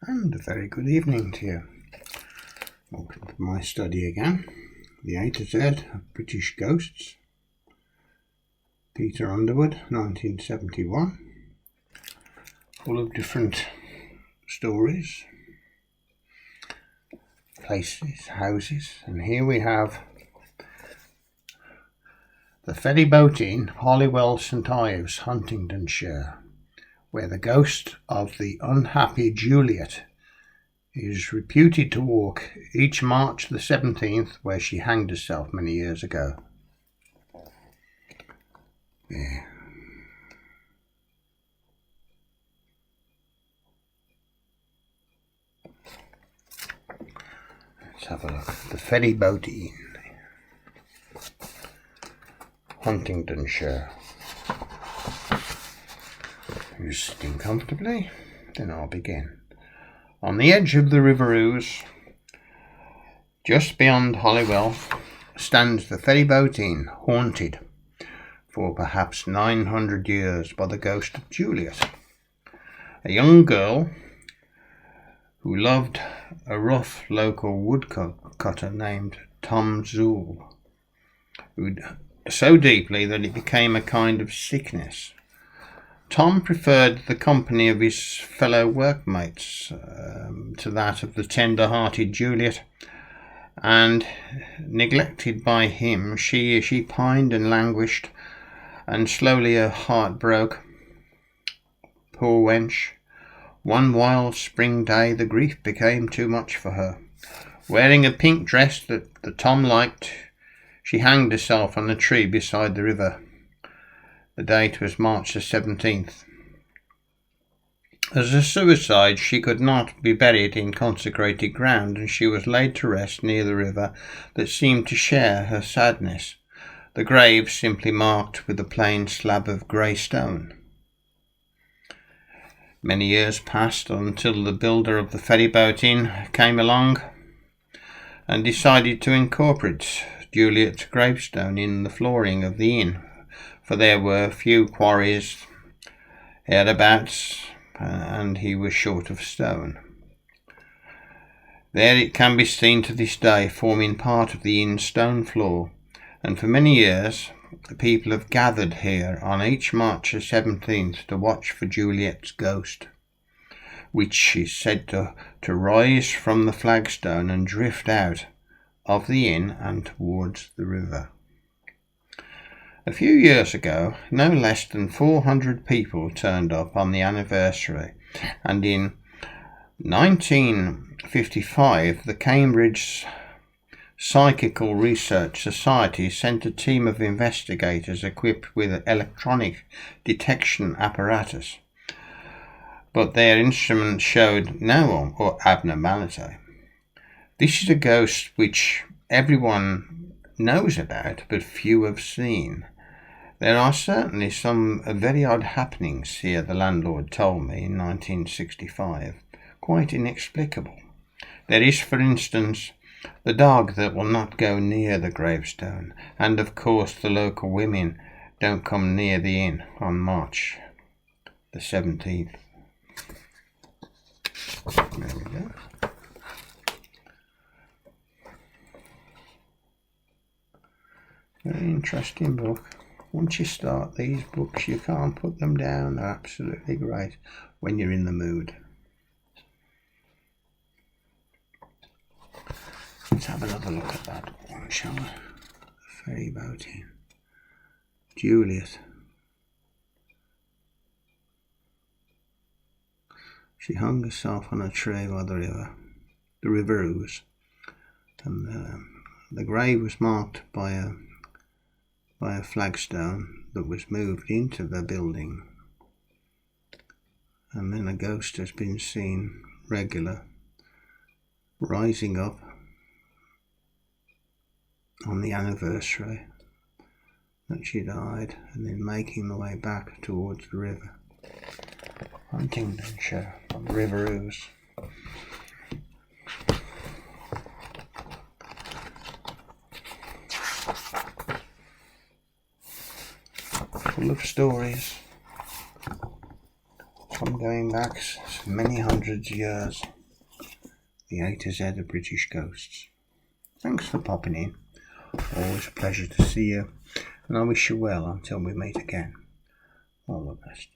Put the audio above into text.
And a very good evening to you. Welcome to my study again. The A to Z of British Ghosts. Peter Underwood, 1971. Full of different stories, places, houses. And here we have the Ferry Boat Inn, Holywell, St Ives, Huntingdonshire, where the ghost of the unhappy Juliet is reputed to walk each March the 17th, where she hanged herself many years ago. There. Let's have a look. The Ferry Boat Inn, Huntingdonshire. Who's sitting comfortably? Then I'll begin. On the edge of the River Ives, just beyond Holywell, stands the Ferry Boat Inn, haunted for perhaps 900 years by the ghost of Juliet, a young girl who loved a rough local woodcutter named Tom Zool, so deeply that it became a kind of sickness. Tom preferred the company of his fellow workmates to that of the tender-hearted Juliet, and neglected by him, she pined and languished, and slowly her heart broke. Poor wench. One wild spring day the grief became too much for her. Wearing a pink dress that Tom liked, she hanged herself on a tree beside the river. The date was March the 17th. As a suicide, she could not be buried in consecrated ground, and she was laid to rest near the river that seemed to share her sadness, the grave simply marked with a plain slab of grey stone. Many years passed until the builder of the Ferry Boat Inn came along and decided to incorporate Juliet's gravestone in the flooring of the inn, for there were few quarries hereabouts, and he was short of stone. There it can be seen to this day, forming part of the inn's stone floor, and for many years the people have gathered here on each March the 17th to watch for Juliet's ghost, which is said to rise from the flagstone and drift out of the inn and towards the river. A few years ago, no less than 400 people turned up on the anniversary, and in 1955 the Cambridge Psychical Research Society sent a team of investigators equipped with electronic detection apparatus, but their instruments showed no abnormality. This is a ghost which everyone knows about, but few have seen. There are certainly some very odd happenings here, the landlord told me in 1965, quite inexplicable. There is, for instance, the dog that will not go near the gravestone, and of course the local women don't come near the inn on March the 17th. There we go. Very interesting book. Once you start these books, you can't put them down. They're absolutely great when you're in the mood. Let's have another look at that one, shall we? Ferry Boat Inn. Juliet. She hung herself on a tree by the River Ives, and the grave was marked by a flagstone that was moved into the building, and then a ghost has been seen regular rising up on the anniversary that she died, and then making the way back towards the river. Huntingdonshire, on the River Ives. Full of stories from going back many hundreds of years. The A to Z of British ghosts. Thanks for popping in. Always a pleasure to see you, and I wish you well until we meet again. All the best.